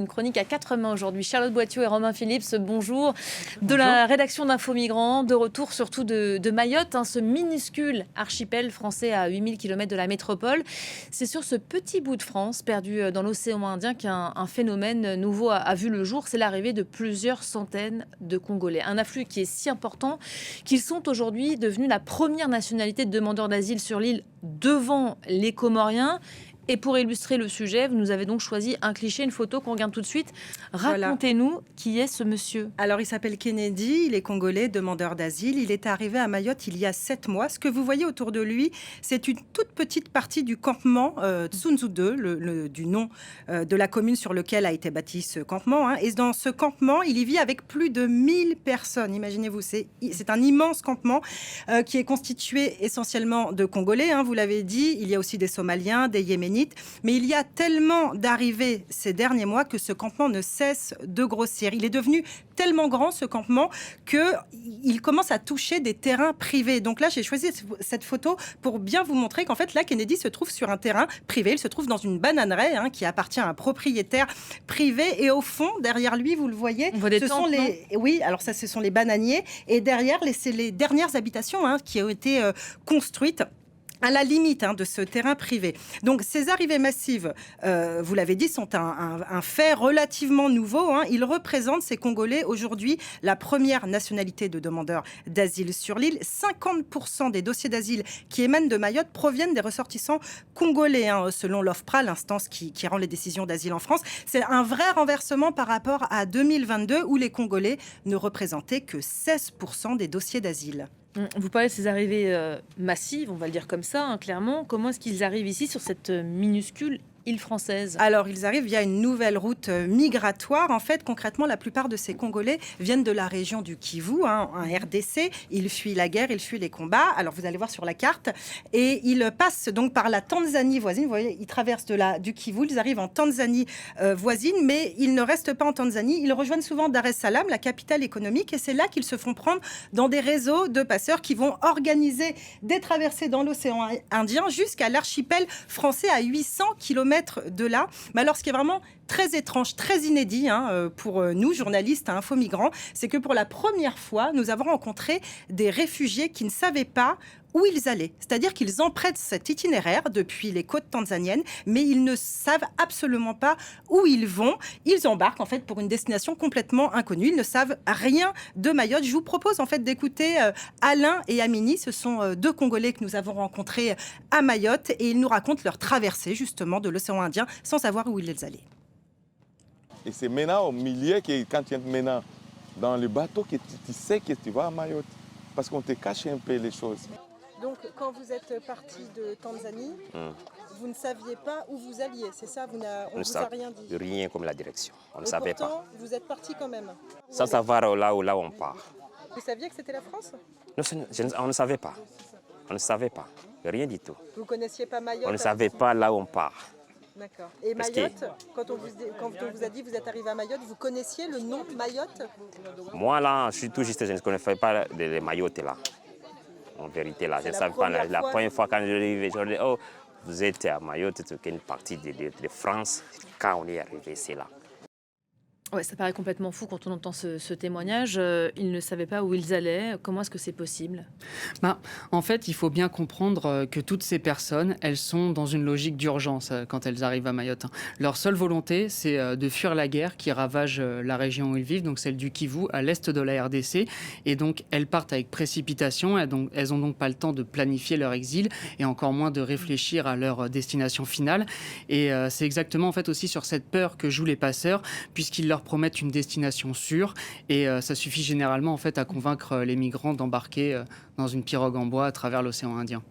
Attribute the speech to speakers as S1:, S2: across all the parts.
S1: Une chronique à quatre mains aujourd'hui. Charlotte Boitiot et Romain Phillips, bonjour. De
S2: Bonjour.
S1: la rédaction d'Info Migrants, de retour surtout de Mayotte, ce minuscule archipel français à 8000 km de la métropole. C'est sur ce petit bout de France, perdu dans l'océan Indien, qu'un phénomène nouveau a vu le jour. C'est l'arrivée de plusieurs centaines de Congolais. Un afflux qui est si important qu'ils sont aujourd'hui devenus la première nationalité de demandeurs d'asile sur l'île devant les Comoriens. Et pour illustrer le sujet, vous nous avez donc choisi un cliché, une photo qu'on regarde tout de suite. Racontez-nous qui est ce monsieur.
S2: Alors, il s'appelle Kennedy, il est congolais, demandeur d'asile. Il est arrivé à Mayotte il y a 7 mois. Ce que vous voyez autour de lui, c'est une toute petite partie du campement Tsunzu 2, du nom de la commune sur lequel a été bâti ce campement. Et dans ce campement, il y vit avec plus de 1000 personnes. Imaginez-vous, c'est un immense campement qui est constitué essentiellement de Congolais. Vous l'avez dit, il y a aussi des Somaliens, des Yéménites. Mais il y a tellement d'arrivées ces derniers mois que ce campement ne cesse de grossir. Il est devenu tellement grand, ce campement, qu'il commence à toucher des terrains privés. Donc là, j'ai choisi cette photo pour bien vous montrer qu'en fait, là, Kennedy se trouve sur un terrain privé. Il se trouve dans une bananeraie qui appartient à un propriétaire privé. Et au fond, derrière lui, vous le voyez, oui, alors ça, ce sont les bananiers. Et derrière, c'est les dernières habitations qui ont été construites à la limite de ce terrain privé. Donc, ces arrivées massives, vous l'avez dit, sont un fait relativement nouveau. Ils représentent, ces Congolais, aujourd'hui, la première nationalité de demandeurs d'asile sur l'île. 50% des dossiers d'asile qui émanent de Mayotte proviennent des ressortissants congolais, selon l'OFPRA, l'instance qui rend les décisions d'asile en France. C'est un vrai renversement par rapport à 2022, où les Congolais ne représentaient que 16% des dossiers d'asile.
S1: Vous parlez de ces arrivées massives, on va le dire comme ça, clairement. Comment est-ce qu'ils arrivent ici sur cette minuscule île française?
S2: Alors, ils arrivent via une nouvelle route migratoire. En fait, concrètement, la plupart de ces Congolais viennent de la région du Kivu, en RDC. Ils fuient la guerre, ils fuient les combats. Alors, vous allez voir sur la carte. Et ils passent donc par la Tanzanie voisine. Vous voyez, ils traversent du Kivu. Ils arrivent en Tanzanie voisine, mais ils ne restent pas en Tanzanie. Ils rejoignent souvent Dar es Salaam, la capitale économique. Et c'est là qu'ils se font prendre dans des réseaux de passeurs qui vont organiser des traversées dans l'océan Indien jusqu'à l'archipel français à 800 km de là. Mais alors, ce qui est vraiment très étrange, très inédit pour nous, journalistes à Info Migrants, c'est que pour la première fois, nous avons rencontré des réfugiés qui ne savaient pas où ils allaient. C'est-à-dire qu'ils empruntent cet itinéraire depuis les côtes tanzaniennes, mais ils ne savent absolument pas où ils vont. Ils embarquent en fait pour une destination complètement inconnue. Ils ne savent rien de Mayotte. Je vous propose en fait d'écouter Alain et Amini. Ce sont deux Congolais que nous avons rencontrés à Mayotte et ils nous racontent leur traversée justement de l'océan Indien sans savoir où ils allaient.
S3: Et c'est maintenant au milieu, que, quand tu es maintenant dans le bateau, que tu sais que tu vas à Mayotte. Parce qu'on te cache un peu les choses.
S2: Donc, quand vous êtes parti de Tanzanie, vous ne saviez pas où vous alliez, c'est ça? On ne vous a rien dit?
S4: Rien comme la direction. On ne savait pas.
S2: Vous êtes parti quand même?
S4: Sans savoir là où on part.
S2: Vous saviez que c'était la France?
S4: On ne savait pas. On ne savait pas. Rien du tout.
S2: Vous ne connaissiez pas Mayotte?
S4: On ne savait pas là où on part.
S2: D'accord. Et Mayotte, quand on vous a dit vous êtes arrivé à Mayotte, vous connaissiez le nom Mayotte?
S4: Moi, là, je suis tout juste, je ne connaissais pas les Mayotte là. En vérité, là, je ne savais pas. La première fois quand je suis arrivé, je dis, oh, vous êtes à Mayotte, c'est une partie de France. Quand on est arrivé, c'est là.
S1: Ouais, ça paraît complètement fou quand on entend ce témoignage. Ils ne savaient pas où ils allaient. Comment est-ce que c'est possible?
S5: En fait, il faut bien comprendre que toutes ces personnes, elles sont dans une logique d'urgence quand elles arrivent à Mayotte. Leur seule volonté, c'est de fuir la guerre qui ravage la région où ils vivent, donc celle du Kivu, à l'est de la RDC. Et donc, elles partent avec précipitation. Elles n'ont donc pas le temps de planifier leur exil et encore moins de réfléchir à leur destination finale. Et c'est exactement en fait aussi sur cette peur que jouent les passeurs, puisqu'ils leur promettent une destination sûre et ça suffit généralement en fait à convaincre les migrants d'embarquer dans une pirogue en bois à travers l'océan Indien.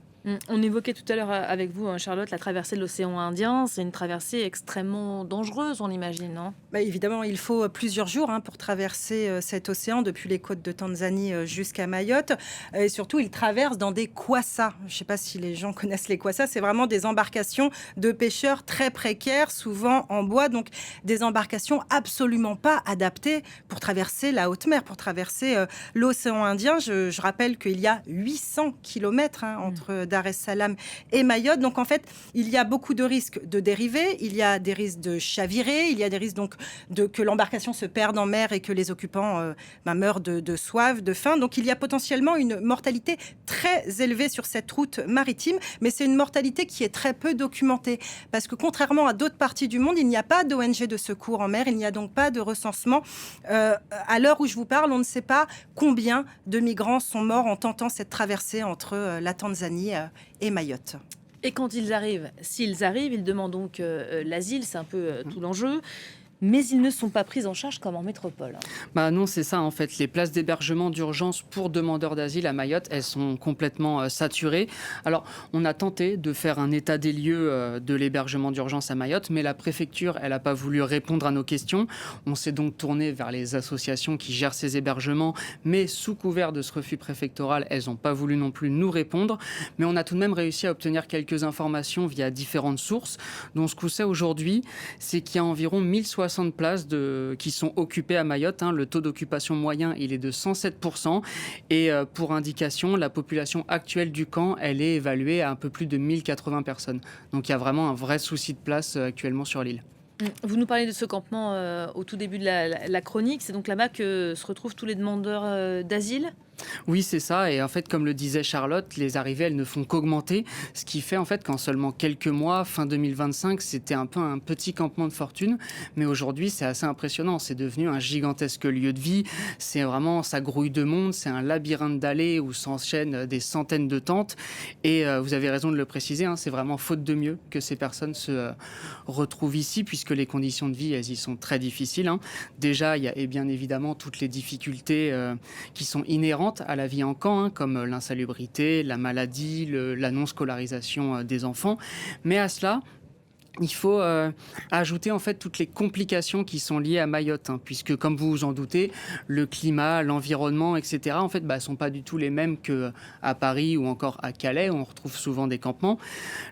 S1: On évoquait tout à l'heure avec vous, Charlotte, la traversée de l'océan Indien. C'est une traversée extrêmement dangereuse, on imagine, non?
S2: Évidemment, il faut plusieurs jours pour traverser cet océan depuis les côtes de Tanzanie jusqu'à Mayotte. Et surtout, ils traversent dans des kwassa. Je ne sais pas si les gens connaissent les kwassa. C'est vraiment des embarcations de pêcheurs très précaires, souvent en bois. Donc, des embarcations absolument pas adaptées pour traverser la haute mer, pour traverser l'océan Indien. Je rappelle qu'il y a 800 kilomètres entre Dar es Salaam et Mayotte. Donc en fait, il y a beaucoup de risques de dériver, il y a des risques de chavirer, il y a des risques donc que l'embarcation se perde en mer et que les occupants meurent de soif, de faim. Donc il y a potentiellement une mortalité très élevée sur cette route maritime, mais c'est une mortalité qui est très peu documentée. Parce que contrairement à d'autres parties du monde, il n'y a pas d'ONG de secours en mer, il n'y a donc pas de recensement. À l'heure où je vous parle, on ne sait pas combien de migrants sont morts en tentant cette traversée entre la Tanzanie et Mayotte.
S1: Et quand ils arrivent, s'ils arrivent, ils demandent donc l'asile, c'est un peu tout l'enjeu. Mais ils ne sont pas pris en charge comme en métropole.
S5: Bah non, c'est ça en fait. Les places d'hébergement d'urgence pour demandeurs d'asile à Mayotte, elles sont complètement saturées. Alors, on a tenté de faire un état des lieux de l'hébergement d'urgence à Mayotte, mais la préfecture, elle n'a pas voulu répondre à nos questions. On s'est donc tourné vers les associations qui gèrent ces hébergements, mais sous couvert de ce refus préfectoral, elles n'ont pas voulu non plus nous répondre. Mais on a tout de même réussi à obtenir quelques informations via différentes sources. Donc, ce qu'on sait aujourd'hui, c'est qu'il y a environ 1060 places qui sont occupées à Mayotte. Le taux d'occupation moyen, il est de 107%. Et pour indication, la population actuelle du camp, elle est évaluée à un peu plus de 1080 personnes. Donc il y a vraiment un vrai souci de place actuellement sur l'île.
S1: Vous nous parlez de ce campement au tout début de la chronique. C'est donc là-bas que se retrouvent tous les demandeurs d'asile ?
S5: Oui, c'est ça. Et en fait, comme le disait Charlotte, les arrivées, elles ne font qu'augmenter. Ce qui fait en fait qu'en seulement quelques mois, fin 2025, c'était un peu un petit campement de fortune. Mais aujourd'hui, c'est assez impressionnant. C'est devenu un gigantesque lieu de vie. C'est vraiment, ça grouille de monde. C'est un labyrinthe d'allées où s'enchaînent des centaines de tentes. Et vous avez raison de le préciser, c'est vraiment faute de mieux que ces personnes se retrouvent ici, puisque les conditions de vie, elles y sont très difficiles. Déjà, il y a bien évidemment toutes les difficultés qui sont inhérentes à la vie en camp, comme l'insalubrité, la maladie, la non-scolarisation des enfants. Mais à cela, il faut ajouter en fait toutes les complications qui sont liées à Mayotte, puisque comme vous vous en doutez, le climat, l'environnement, etc. en fait, sont pas du tout les mêmes qu'à Paris ou encore à Calais où on retrouve souvent des campements.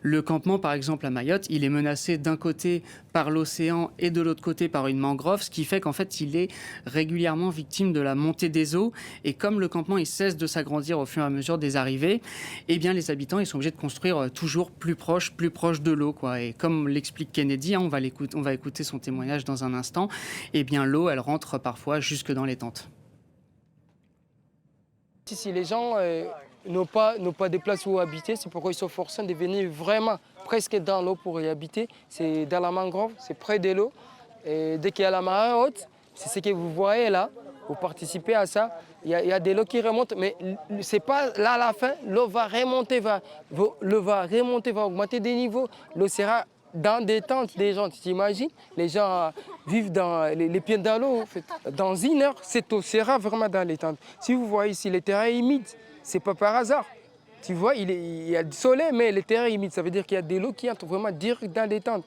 S5: Le campement, par exemple à Mayotte, il est menacé d'un côté par l'océan et de l'autre côté par une mangrove, ce qui fait qu'en fait, il est régulièrement victime de la montée des eaux. Et comme le campement il cesse de s'agrandir au fur et à mesure des arrivées, eh bien les habitants ils sont obligés de construire toujours plus proche de l'eau, quoi. Et comme l'explique Kennedy, on va écouter son témoignage dans un instant, eh bien l'eau, elle rentre parfois jusque dans les tentes.
S6: Si les gens n'ont pas de place où habiter, c'est pourquoi ils sont forcés de venir vraiment presque dans l'eau pour y habiter. C'est dans la mangrove, c'est près de l'eau. Et dès qu'il y a la marée haute, c'est ce que vous voyez là, vous participez à ça. Il y a de l'eau qui remonte, mais c'est pas là à la fin, l'eau va remonter, va augmenter des niveaux. L'eau sera dans des tentes des gens, tu t'imagines? Les gens vivent dans les pieds dans l'eau. En fait. Dans une heure, cette eau sera vraiment dans les tentes. Si vous voyez ici, le terrain est humide, c'est pas par hasard. Tu vois, il y a du soleil, mais le terrain est humide. Ça veut dire qu'il y a de l'eau qui entre vraiment direct dans les tentes.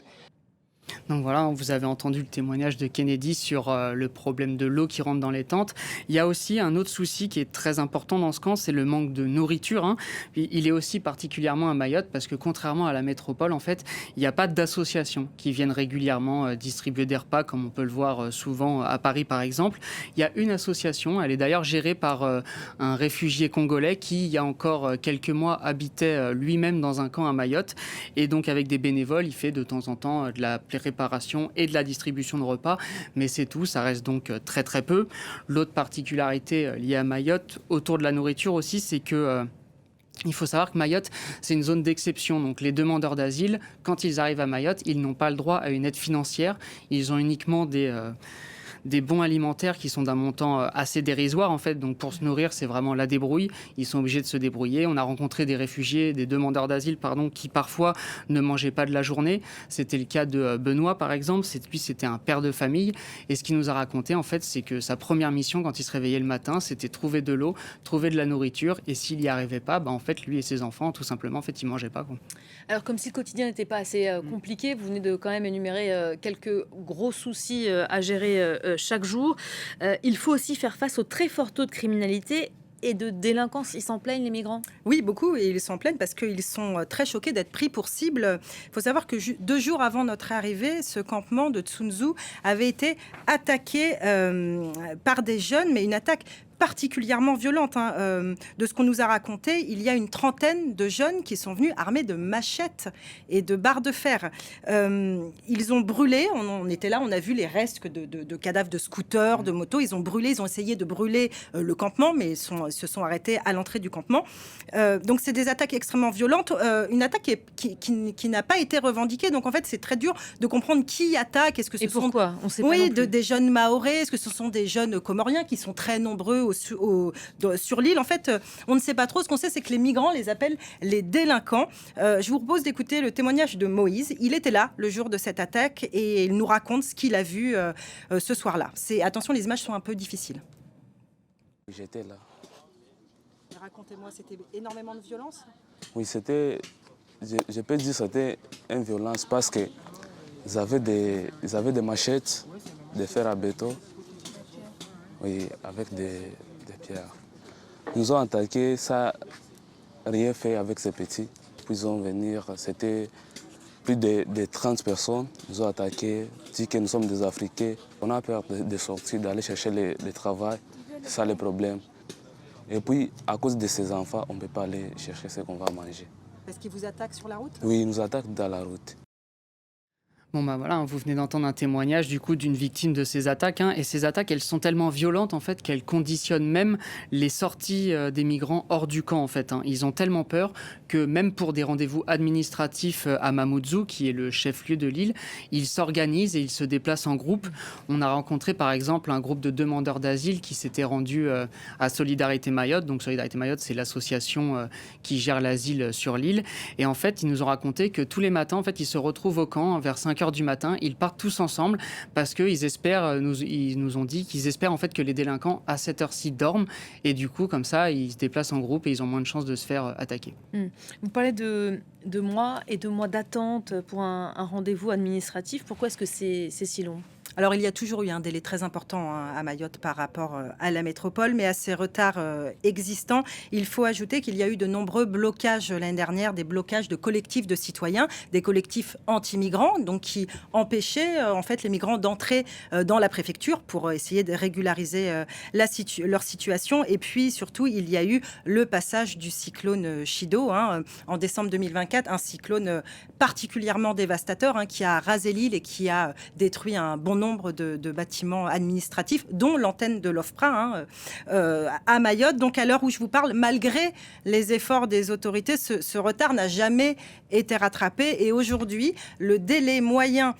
S5: Donc voilà, vous avez entendu le témoignage de Kennedy sur le problème de l'eau qui rentre dans les tentes. Il y a aussi un autre souci qui est très important dans ce camp, c'est le manque de nourriture. Il est aussi particulièrement à Mayotte parce que contrairement à la métropole, en fait, il n'y a pas d'associations qui viennent régulièrement distribuer des repas comme on peut le voir souvent à Paris par exemple. Il y a une association, elle est d'ailleurs gérée par un réfugié congolais qui, il y a encore quelques mois, habitait lui-même dans un camp à Mayotte. Et donc avec des bénévoles, il fait de temps en temps de la préparation et de la distribution de repas, mais c'est tout, ça reste donc très très peu. L'autre particularité liée à Mayotte, autour de la nourriture aussi, c'est que il faut savoir que Mayotte, c'est une zone d'exception. Donc les demandeurs d'asile, quand ils arrivent à Mayotte, ils n'ont pas le droit à une aide financière, ils ont uniquement des bons alimentaires qui sont d'un montant assez dérisoire en fait. Donc pour se nourrir, c'est vraiment la débrouille. Ils sont obligés de se débrouiller. On a rencontré des réfugiés, des demandeurs d'asile, qui parfois ne mangeaient pas de la journée. C'était le cas de Benoît par exemple. Lui, c'était un père de famille. Et ce qu'il nous a raconté en fait, c'est que sa première mission quand il se réveillait le matin, c'était trouver de l'eau, trouver de la nourriture. Et s'il n'y arrivait pas, en fait, lui et ses enfants, tout simplement, en fait, ils mangeaient pas, quoi.
S1: Alors comme si le quotidien n'était pas assez compliqué, vous venez de quand même énumérer quelques gros soucis à gérer chaque jour. Il faut aussi faire face au très fort taux de criminalité et de délinquance. Ils s'en plaignent, les migrants?
S2: Oui, beaucoup, et ils s'en plaignent parce qu'ils sont très choqués d'être pris pour cible. Il faut savoir que 2 jours avant notre arrivée, ce campement de Tsunzu avait été attaqué par des jeunes, mais une attaque particulièrement violente. De ce qu'on nous a raconté, il y a une trentaine de jeunes qui sont venus armés de machettes et de barres de fer. Ils ont brûlé, on était là, on a vu les restes de cadavres de scooters, de motos. Ils ont brûlé, ils ont essayé de brûler le campement, mais ils se sont arrêtés à l'entrée du campement. Donc c'est des attaques extrêmement violentes, une attaque qui n'a pas été revendiquée. Donc en fait, c'est très dur de comprendre qui attaque. Est-ce que ce sont
S1: pourquoi on sait pas non plus.
S2: des jeunes Mahorais? Est-ce que ce sont des jeunes Comoriens qui sont très nombreux sur l'île? En fait, on ne sait pas trop. Ce qu'on sait, c'est que les migrants les appellent les délinquants. Je vous propose d'écouter le témoignage de Moïse. Il était là le jour de cette attaque et il nous raconte ce qu'il a vu ce soir-là. Attention, les images sont un peu difficiles.
S7: J'étais là.
S2: Racontez-moi, c'était énormément de violence?
S7: Oui, je peux dire que c'était une violence parce qu'ils avaient des machettes, des fers à béton, oui, avec des pierres. Ils nous ont attaqués, ça n'a rien fait avec ces petits. Puis ils ont venir, c'était plus de 30 personnes. Ils nous ont attaqués, dit que nous sommes des Africains. On a peur de sortir, d'aller chercher le travail. C'est ça le problème. Et puis, à cause de ces enfants, on ne peut pas aller chercher ce qu'on va manger.
S2: Est-ce qu'ils vous attaquent sur la route?
S7: Oui, ils nous attaquent dans la route.
S5: Bon bah voilà, vous venez d'entendre un témoignage du coup d'une victime de ces attaques, et ces attaques elles sont tellement violentes en fait qu'elles conditionnent même les sorties des migrants hors du camp en fait. Ils ont tellement peur que même pour des rendez-vous administratifs à Mamoudzou, qui est le chef-lieu de l'île, ils s'organisent et ils se déplacent en groupe. On a rencontré par exemple un groupe de demandeurs d'asile qui s'était rendu à Solidarité Mayotte. Donc Solidarité Mayotte, c'est l'association qui gère l'asile sur l'île, et en fait ils nous ont raconté que tous les matins en fait ils se retrouvent au camp vers 5h du matin, ils partent tous ensemble parce qu'ils espèrent, ils nous ont dit qu'ils espèrent en fait que les délinquants à cette heure-ci dorment, et du coup comme ça ils se déplacent en groupe et ils ont moins de chances de se faire attaquer.
S1: Vous parlez de mois et de mois d'attente pour un rendez-vous administratif. Pourquoi est-ce que c'est si long?
S2: Alors, il y a toujours eu un délai très important à Mayotte par rapport à la métropole, mais à ces retards existants, il faut ajouter qu'il y a eu de nombreux blocages l'année dernière, des blocages de collectifs de citoyens, des collectifs anti-migrants, donc qui empêchaient en fait les migrants d'entrer dans la préfecture pour essayer de régulariser leur situation. Et puis surtout, il y a eu le passage du cyclone Chido en décembre 2024, un cyclone particulièrement dévastateur qui a rasé l'île et qui a détruit un bon nombre de bâtiments administratifs, dont l'antenne de l'OFPRA à Mayotte. Donc à l'heure où je vous parle, malgré les efforts des autorités, ce retard n'a jamais été rattrapé. Et aujourd'hui, le délai moyen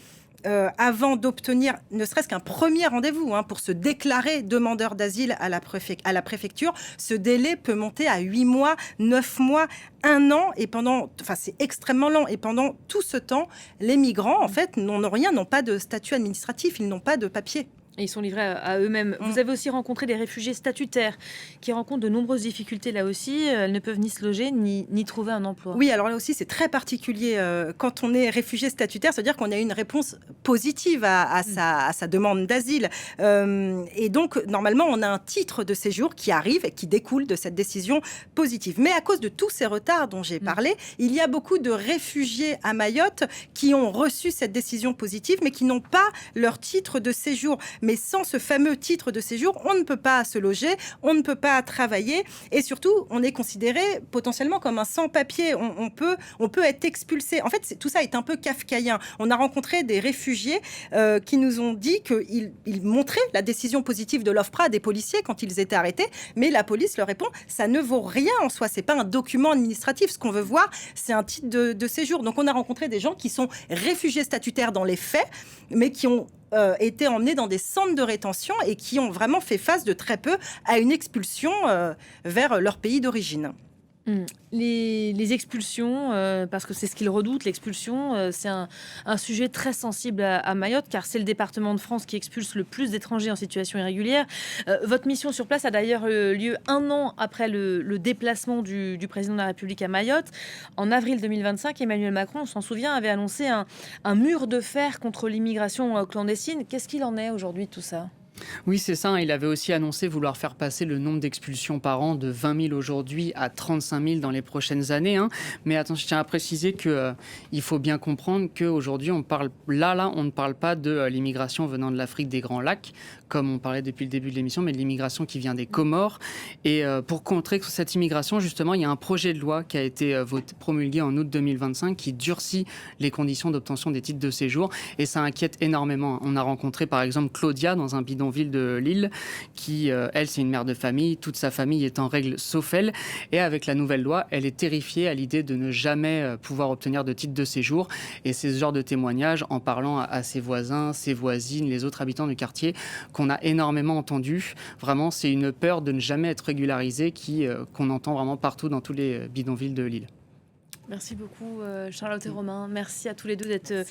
S2: avant d'obtenir ne serait-ce qu'un premier rendez-vous pour se déclarer demandeur d'asile à la préfecture, ce délai peut monter à 8 mois, 9 mois, 1 an, et c'est extrêmement lent. Et pendant tout ce temps, les migrants, en fait, n'ont pas de statut administratif, ils n'ont pas de papier.
S1: Et ils sont livrés à eux-mêmes. Vous avez aussi rencontré des réfugiés statutaires qui rencontrent de nombreuses difficultés là aussi. Elles ne peuvent ni se loger ni trouver un emploi.
S2: Oui, alors là aussi, c'est très particulier. Quand on est réfugié statutaire, c'est-à-dire qu'on a une réponse positive à sa demande d'asile. Et donc, normalement, on a un titre de séjour qui arrive et qui découle de cette décision positive. Mais à cause de tous ces retards dont j'ai parlé, il y a beaucoup de réfugiés à Mayotte qui ont reçu cette décision positive, mais qui n'ont pas leur titre de séjour. Mais sans ce fameux titre de séjour, on ne peut pas se loger, on ne peut pas travailler, et surtout, on est considéré potentiellement comme un sans-papier. On peut être expulsé. En fait, tout ça est un peu kafkaïen. On a rencontré des réfugiés qui nous ont dit qu'ils montraient la décision positive de l'OFPRA à des policiers quand ils étaient arrêtés, mais la police leur répond « ça ne vaut rien en soi, c'est pas un document administratif. Ce qu'on veut voir, c'est un titre de séjour ». Donc, on a rencontré des gens qui sont réfugiés statutaires dans les faits, mais qui ont été emmenés dans des centres de rétention et qui ont vraiment fait face de très peu à une expulsion vers leur pays d'origine.
S1: Les expulsions, parce que c'est ce qu'ils redoutent, l'expulsion, c'est un sujet très sensible à Mayotte, car c'est le département de France qui expulse le plus d'étrangers en situation irrégulière. Votre mission sur place a d'ailleurs lieu 1 an après le déplacement du président de la République à Mayotte. En avril 2025, Emmanuel Macron, on s'en souvient, avait annoncé un mur de fer contre l'immigration clandestine. Qu'est-ce qu'il en est aujourd'hui de tout ça ?
S5: Oui, c'est ça. Il avait aussi annoncé vouloir faire passer le nombre d'expulsions par an de 20 000 aujourd'hui à 35 000 dans les prochaines années. Mais attends, je tiens à préciser qu'il faut bien comprendre qu'aujourd'hui, on ne parle pas de l'immigration venant de l'Afrique des Grands Lacs, comme on parlait depuis le début de l'émission, mais de l'immigration qui vient des Comores. Et pour contrer cette immigration, justement, il y a un projet de loi qui a été promulgué en août 2025 qui durcit les conditions d'obtention des titres de séjour. Et ça inquiète énormément. On a rencontré par exemple Claudia dans un bidonville de Lille qui, elle, c'est une mère de famille. Toute sa famille est en règle sauf elle. Et avec la nouvelle loi, elle est terrifiée à l'idée de ne jamais pouvoir obtenir de titre de séjour. Et c'est ce genre de témoignage, en parlant à ses voisins, ses voisines, les autres habitants du quartier, qu'on a énormément entendu. Vraiment, c'est une peur de ne jamais être régularisé qu'on entend vraiment partout dans tous les bidonvilles de Lille.
S1: Merci beaucoup Charlotte et Romain. Merci à tous les deux d'être